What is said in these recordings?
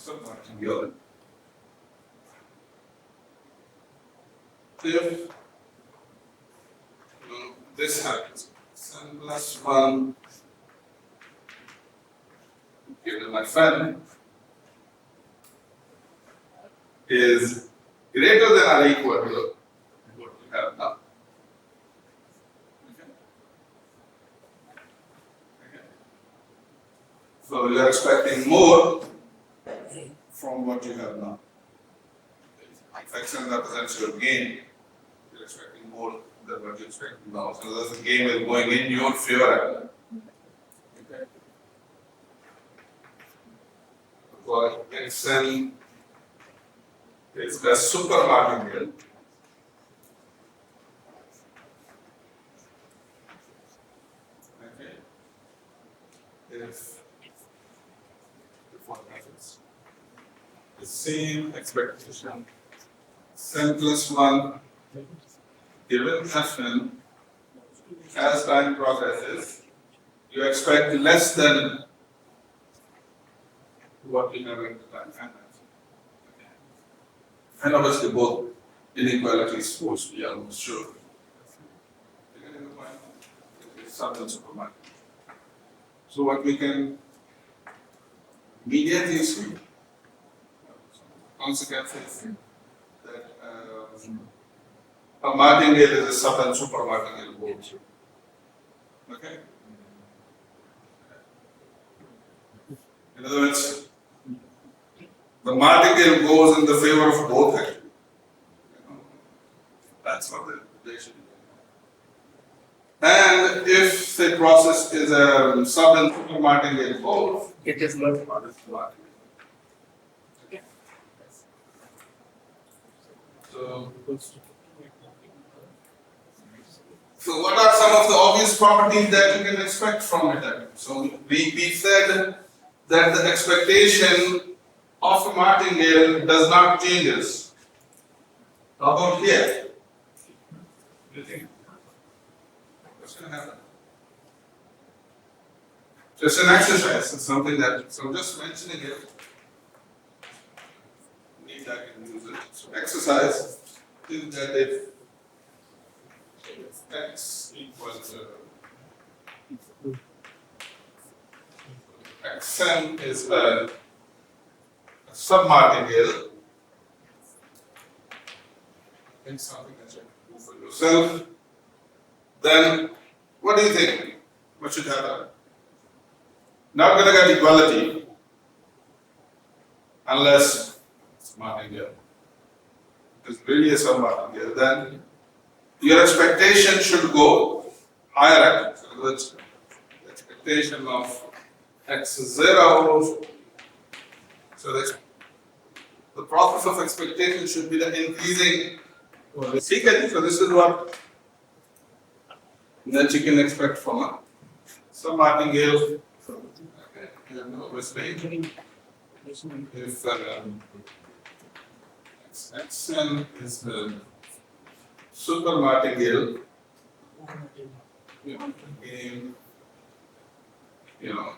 submartingale. If this happens, n plus 1 given my friend is greater than or equal to what we have now. So you are expecting more from what you have now. If Xn represents your gain, you're expecting more than what you're expecting now. So the game is going in your favor. Okay. For Xn is the supermartingale. Okay. If the same expectation, n plus 1 given Fn as time progresses, you expect less than what you have at the time. And obviously both inequalities supposed to be almost sure. Subtle supermarket. So what we can immediately see consequences that a martingale is a subtle supermartingale both. Okay? In other words, the martingale goes in the favor of both actually. That's what they should do. And if the process is a sub and super martingale both, it is not martingale. So what are some of the obvious properties that you can expect from it? So we said that the expectation of a martingale does not change. How about here? What do you think? What's going to happen? Just an exercise, it's something that, so I'm just mentioning it. Need I can use it. So exercise is that if x equals Xn is a submartingale, think something that you can do for yourself, then what do you think? What should happen? Not going to get equality unless it's martingale. It's really a submartingale. Then your expectation should go higher. So that's the expectation of x0. So the process of expectation should be the increasing secant. So this is what that you can expect from a submartingale. If Xn is the supermartingale,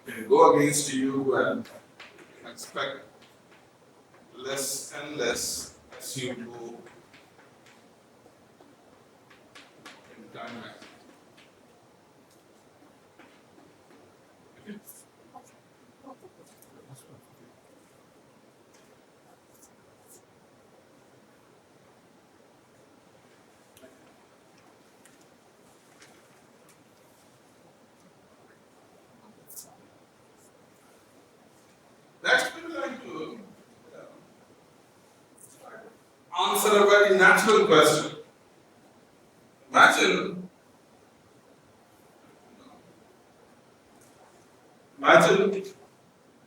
can go against you and expect less and less as you go in time. Next, we would like to answer a very natural question. Imagine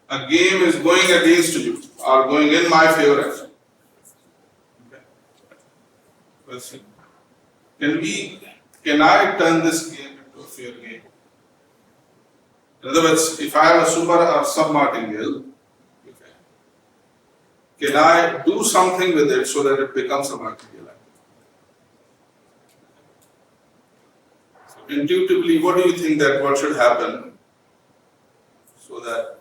a game is going against you or going in my favor. Actually. Okay. Question. Can I turn this game into a fair game? In other words, if I have a super or submartingale, can I do something with it so that it becomes a martingale? So intuitively, what do you think that what should happen so that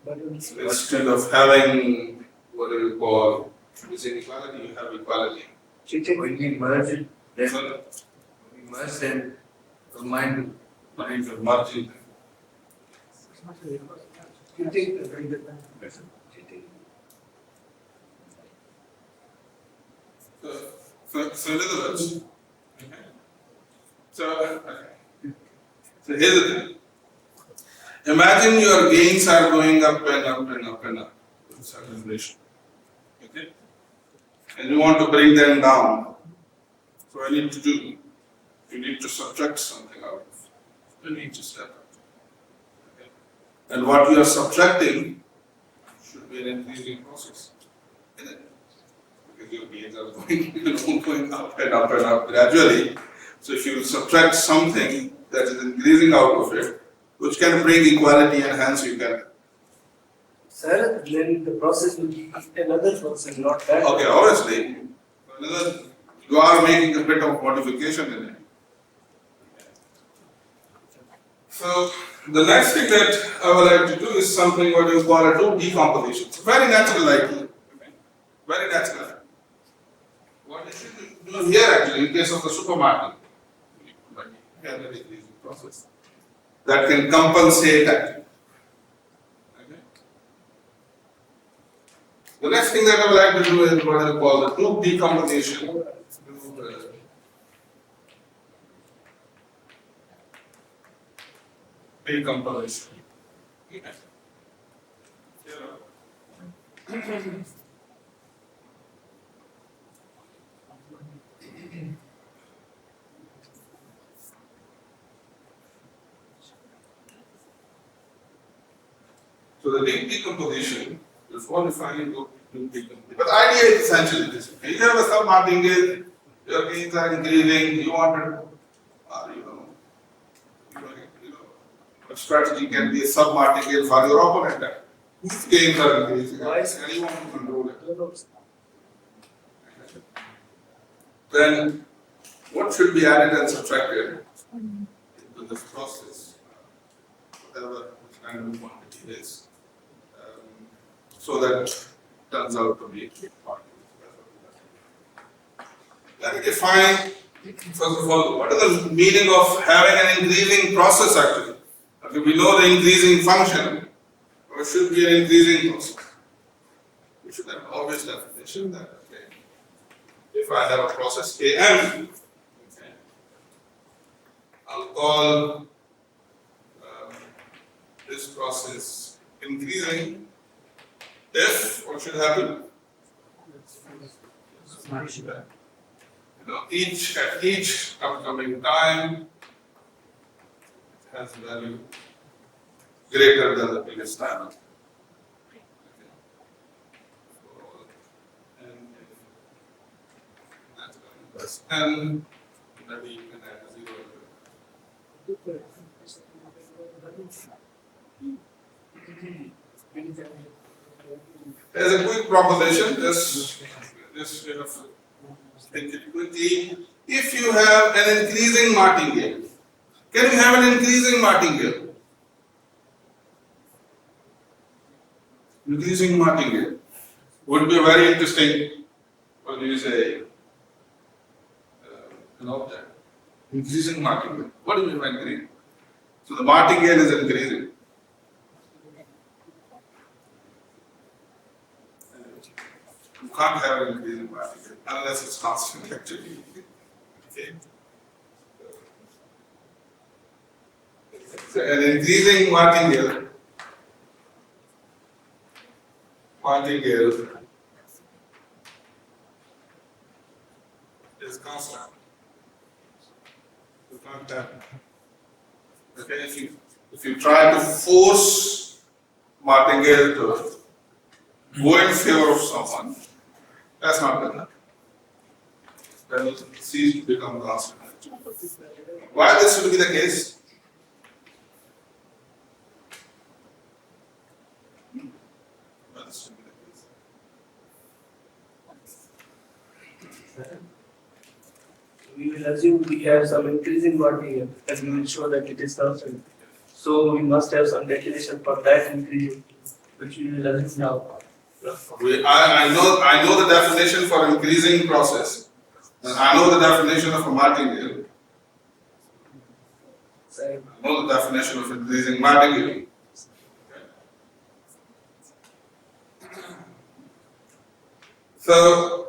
Instead of having what do you call this inequality, you have equality. When we merge, then mind Of margin. So in other words, okay. So here's the thing. Imagine your gains are going up and up and up and up with a certain ratio. Okay? And you want to bring them down. So what you need to subtract something out. You need to step up. Okay? And what you are subtracting should be an increasing process. Isn't it? Because your gains are going up and up and up gradually. So if you subtract something that is increasing out of it, which can bring equality and hence you can. Sir, then the process will be another process, not that. Okay, obviously, you are making a bit of modification in it. So the next thing that I would like to do is something what you call a Doob decomposition. It's very natural idea. Very natural. What you should do here actually in case of the supermarket, process that can compensate that. Okay. The next thing that I would like to do is what I call the Doob decomposition. Decomposition. Okay. So the decomposition, before defining Doob decomposition, but the idea is essentially this. You have a sub-martingale, your gains are increasing, you want to, a strategy can be a sub-martingale for your opponent. Whose gains are increasing, and you want to control it. Then, what should be added and subtracted into this process, whatever kind of quantity it is. So that turns out to be part. Let me define, first of all, what is the meaning of having an increasing process actually? Okay, we know the increasing function, or it should be an increasing process. We should have obvious definition that, okay, if I have a process Km, okay, I'll call this process increasing. If what should happen? At each upcoming time it has value greater than the previous time. And maybe you can add a 0. There's a quick proposition, just you have to think it quickly. If you have an increasing martingale, can you have an increasing martingale? Increasing martingale would be very interesting, what do you say, an object. Increasing martingale. What do you mean by increasing? So the martingale is increasing. You can't have an increasing martingale unless it's constant actually. Okay. So an increasing martingale is constant. You can't have. Okay, if you try to force martingale to go in favor of someone, that's not good enough. Then it ceases to become constant. Why this should be the case? Why this should be the case? We will assume we have some increasing martingale and we will show that it is constant. So we must have some definition for that increasing. Which you learn now. I know the definition for increasing process. And I know the definition of a martingale. Same. I know the definition of increasing martingale. So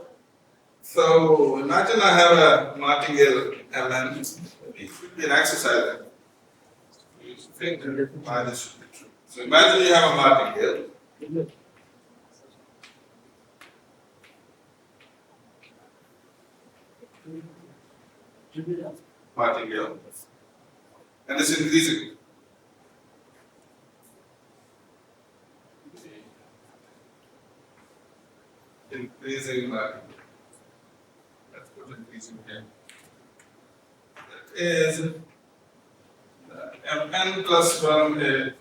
imagine I have a martingale Mn. It should be an exercise. You think why this should be true. So imagine you have a martingale. Martingale. And it's increasing. Increasing martingale. Let's put increasing here. That is Mn plus 1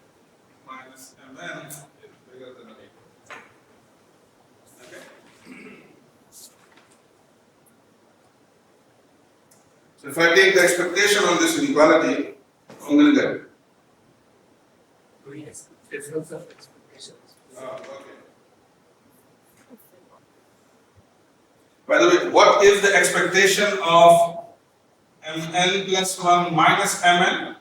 minus Mn is bigger than or equal. Okay. So if I take the expectation on this inequality, I'm going to get it. Yes. Difference of expectations. Okay. By the way, what is the expectation of Mn plus 1 minus Mn?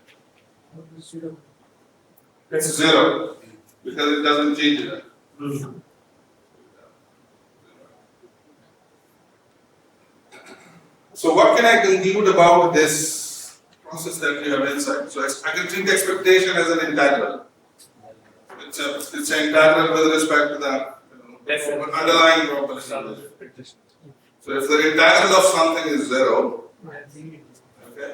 It's 0, because it doesn't change it. So what can I conclude about this process that we have inside? So I can treat expectation as an integral. It's an integral with respect to the underlying property. So if the integral of something is 0, okay,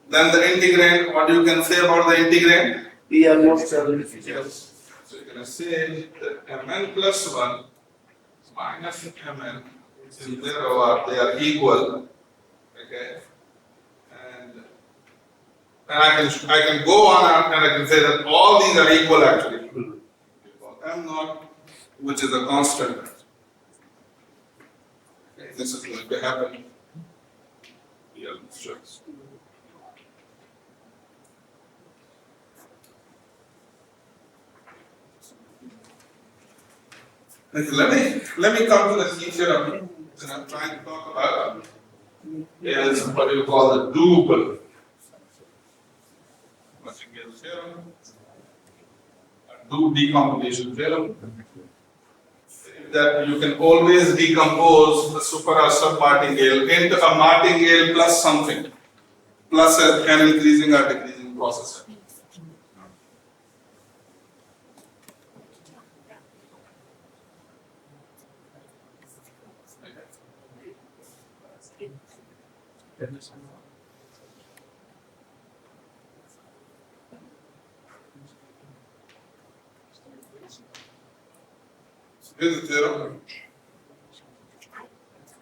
then the integrand, what you can say about the integrand? We are not certain. Yes. So you can say that Mn plus 1 minus Mn is 0 or they are equal. Okay. And I can go on and I can say that all these are equal actually. M naught, which is a constant. Okay, this is going to happen. Yeah, sure. Okay, let me come to the key theorem that I'm trying to talk about. Is what you call the Doob-Meyer theorem, Doob decomposition theorem. That you can always decompose the super or sub-martingale into a martingale plus something, plus an increasing or decreasing process. So here's the theorem,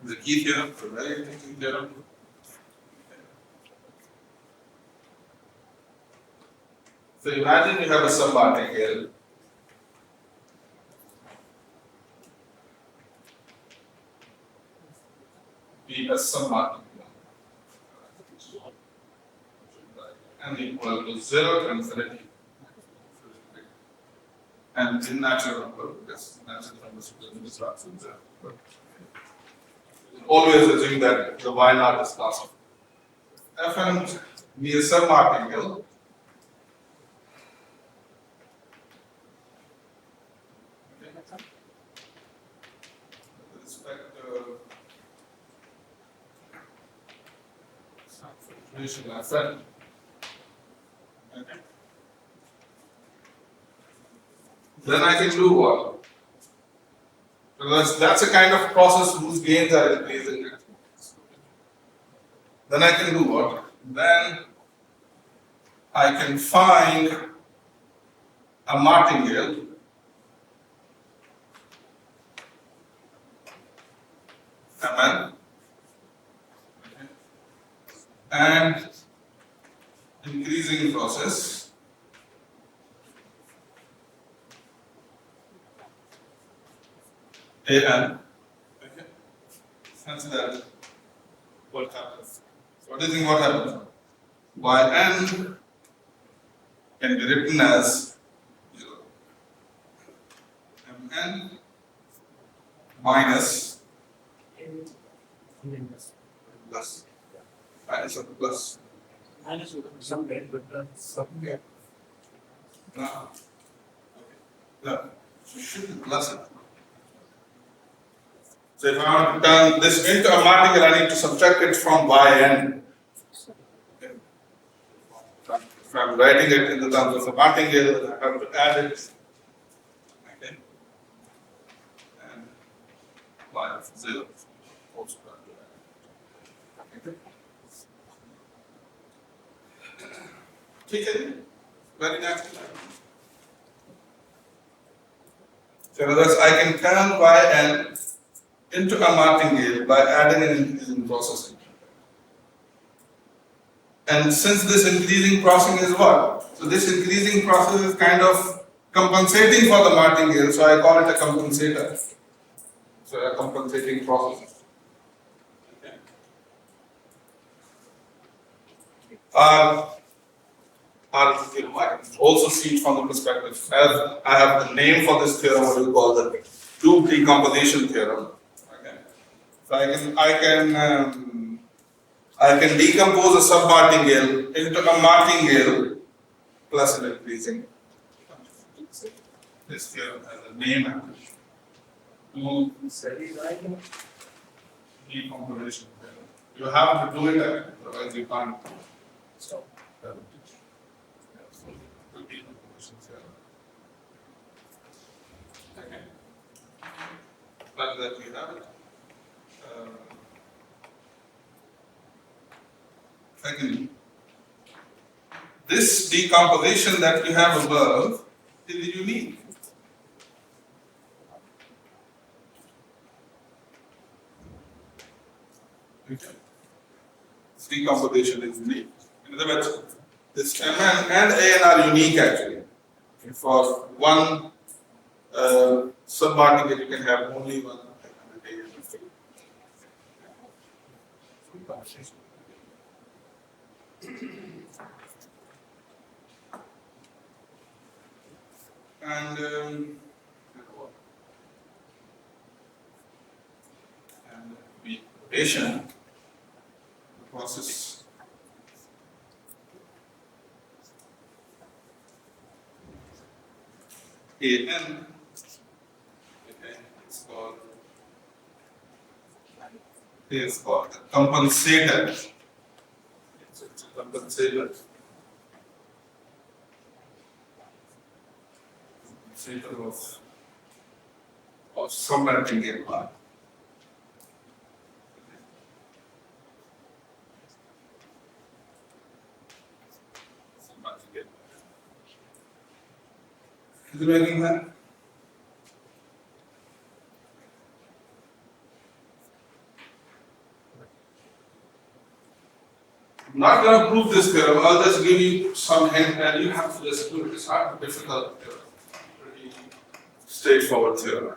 the key theorem, the very interesting theorem. So imagine you have a sub-martingale. Be a sub-martingale. And equal to 0 and 30. And in natural number, because natural numbers will disrupt there. Always assume that the y naught is constant. Fn be a sub-martingale. With respect to some fluctuation Fn. Okay. Then I can do what? Because that's a kind of process whose gains are increasing. Then I can do what? Then I can find a martingale Mn and increasing process An. Okay. Such that what happens? What do you think what happens? Yn can be written as 0. mn minus plus minus of plus. Minus some rate, but some gap. No. Okay. No. So should be plus it. So if I want to turn this into a martingale, I need to subtract it from yn. Okay. If I'm writing it in the terms of a martingale, I have to add it. Okay. And y of 0 also have to add it. Okay. ठीक है very natural. So in other words, I can turn yn into a martingale by adding it in processing. And since this increasing processing is what? So this increasing process is kind of compensating for the martingale, so I call it a compensator. So a compensating process. Okay. You know, I can also see it from the perspective, as I have the name for this theorem, what we call the Doob decomposition theorem. Okay. So I can decompose a submartingale into a martingale plus an increasing. This theorem has a name actually. Decomposition theorem. You have to do it, otherwise you can't stop. Okay. But that we have it. Secondly, this decomposition that we have above is unique. Okay. This decomposition is unique. In other words, this Mn and An are unique actually. For one submartingale, you can have only one and the rotation, the process An, okay, it's called the compensator. It's a compensator. Compensator of some martingale part. Is it making that? I'm not going to prove this theorem, I'll just give you some hint and you have to just do it. It's not difficult theorem, pretty straightforward theorem.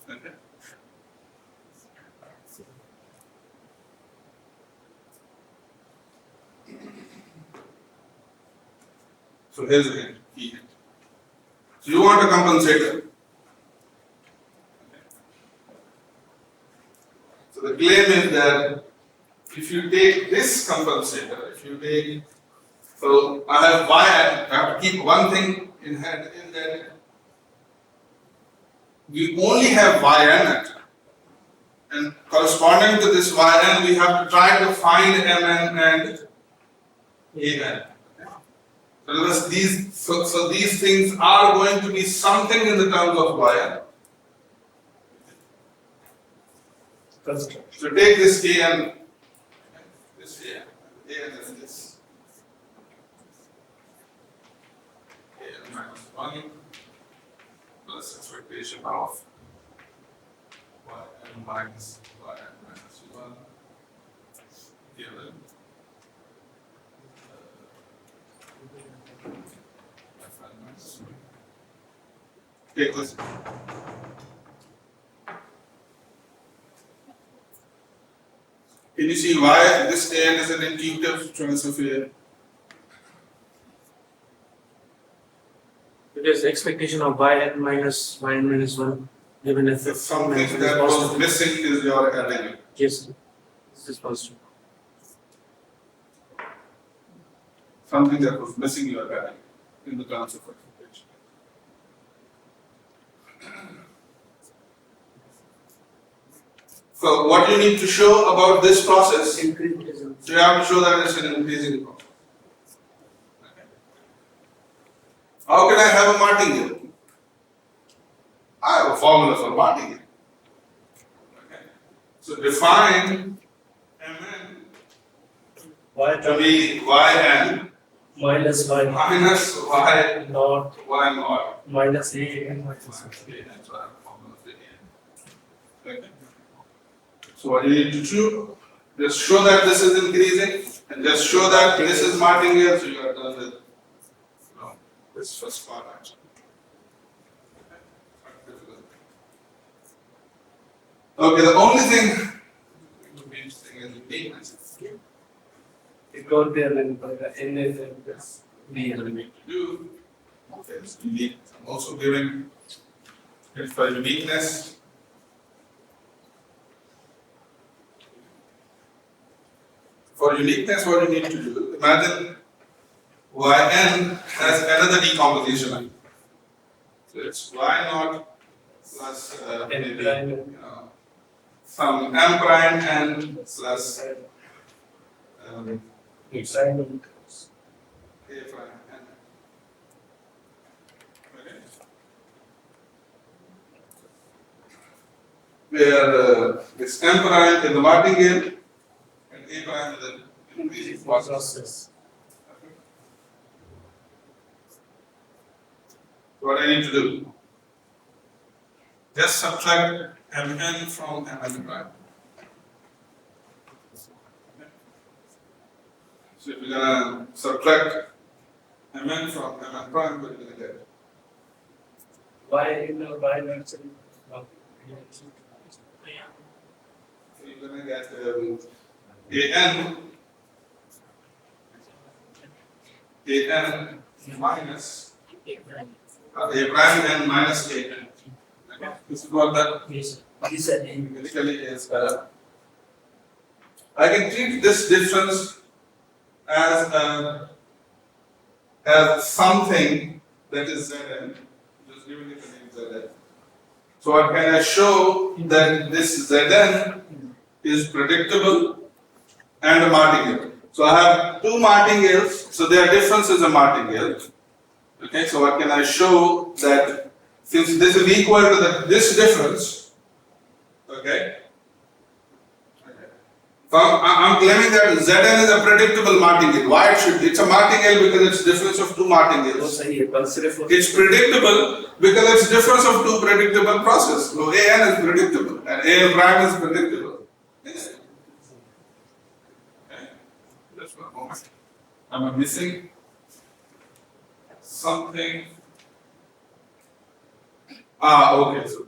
Okay. So here's a hint, key hint. So you want a compensator. Okay. So the claim is that if you take this compensator, so I have y, I have to keep one thing in hand in that we only have yn, and corresponding to this yn, we have to try to find mn and an. So these things are going to be something in the terms of yn. So take this an. This an is this. An minus 1 plus expectation of yn minus 1 given take this. Can you see why this an is an intuitive choice of a? there's expectation of yn minus 1 given if it's Something that was missing is your element. Yes, sir. This is positive. Something that was missing your element in the terms of expectation. So what you need to show about this process? Increasing. So you have to show that it's an increasing process. How can I have a martingale? I have a formula for martingale. Okay. So define Mn to be Yn minus y minus Y naught Y naught. minus a and minus That's what I'm formula for A. Okay. So what you need to do, just show that this is increasing and just show that this is martingale, so you are done with this first part actually. Okay, the only thing would be interesting is uniqueness. it got there and n is b element. Do is unique. I'm also giving it for uniqueness. For uniqueness, what you need to do, imagine Yn has another decomposition line. So it's Y naught plus maybe, some M prime n plus A prime n. Okay. Where this M prime is the martingale and A prime is the increasing process. What I need to do? Just subtract Mn from Mn prime. So if you're going to subtract Mn from Mn prime, what are you going to get? Y in or y not So you're going to get An minus A prime n minus A n. Okay. This is what that basically is. I can treat this difference as something that is Zn, just giving it the name Zn. So what can I show that this Zn is predictable and a martingale? So I have two martingales, so their difference is a martingale. Okay, so what can I show that since this is equal to this difference, okay? So I'm claiming that Zn is a predictable martingale. Why it should be? It's a martingale because it's difference of two martingales. It's predictable because it's difference of two predictable processes. So An is predictable and An prime is predictable. Yes. Okay. Just one moment. Am I missing something? Okay. So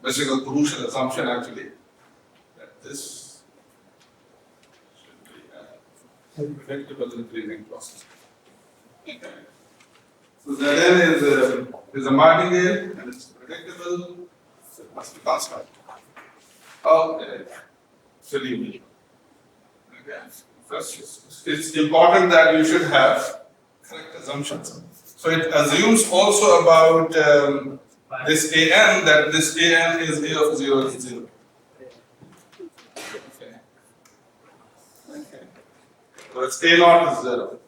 missing a crucial assumption actually that this should be a predictable increasing process. Okay. So Zn is a martingale and it's predictable, so it must be constant. Okay. So leave me. Okay. First, it's important that you should have correct assumptions. So it assumes also about this An, that this An is A of 0 is 0. Okay. Okay. So it's A naught is 0.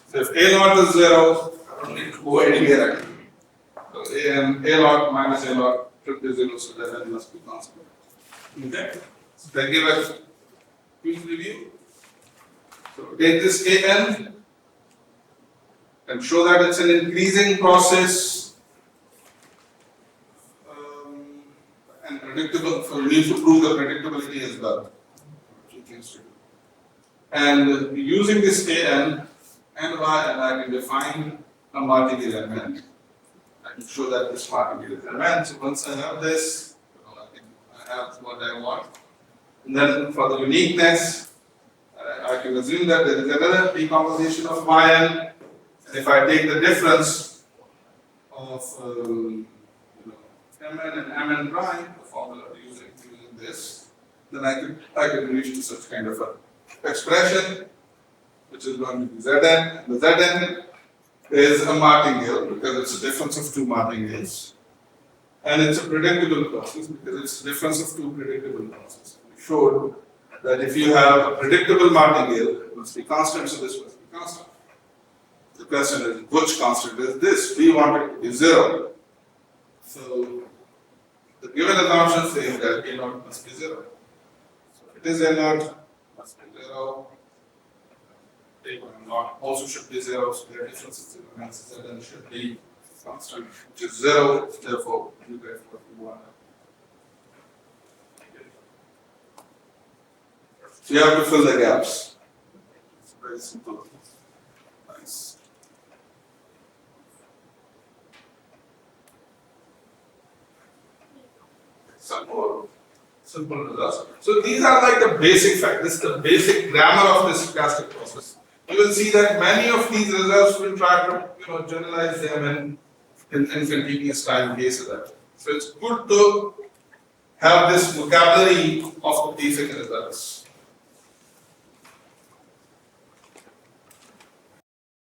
So if A naught is 0, I don't need to go anywhere. So A naught minus A naught should be 0, so that N must be constant. Okay. So they give a quick review. So take this An and show that it's an increasing process and predictable. So you need to prove the predictability as well. And using this An and Y, and I can define a martingale element. I can show that this martingale is element. So once I have this, I have what I want. And then for the uniqueness, I can assume that there is another decomposition of Yn. And if I take the difference, of mn and mn prime, the formula using this, then I could reach to such kind of a expression, which is going to be Zn. The Zn is a martingale because it's a difference of two martingales. And it's a predictable process because it's the difference of two predictable processes. We showed that if you have a predictable martingale, it must be constant, so this must be constant. The question is, which constant is this? We want it to be 0. So, the given assumption says that A0 must be 0. So, if it is A0, it must be 0. A1 also should be 0, so their difference is 0. Hence, Zn should be constant, which is 0. Therefore, you get what you want. So, you have to fill the gaps. It's very simple. Nice. Some more simple results. So these are like the basic facts. This is the basic grammar of this stochastic process. You will see that many of these results will try to generalize them in continuous time cases. So it's good to have this vocabulary of the basic results.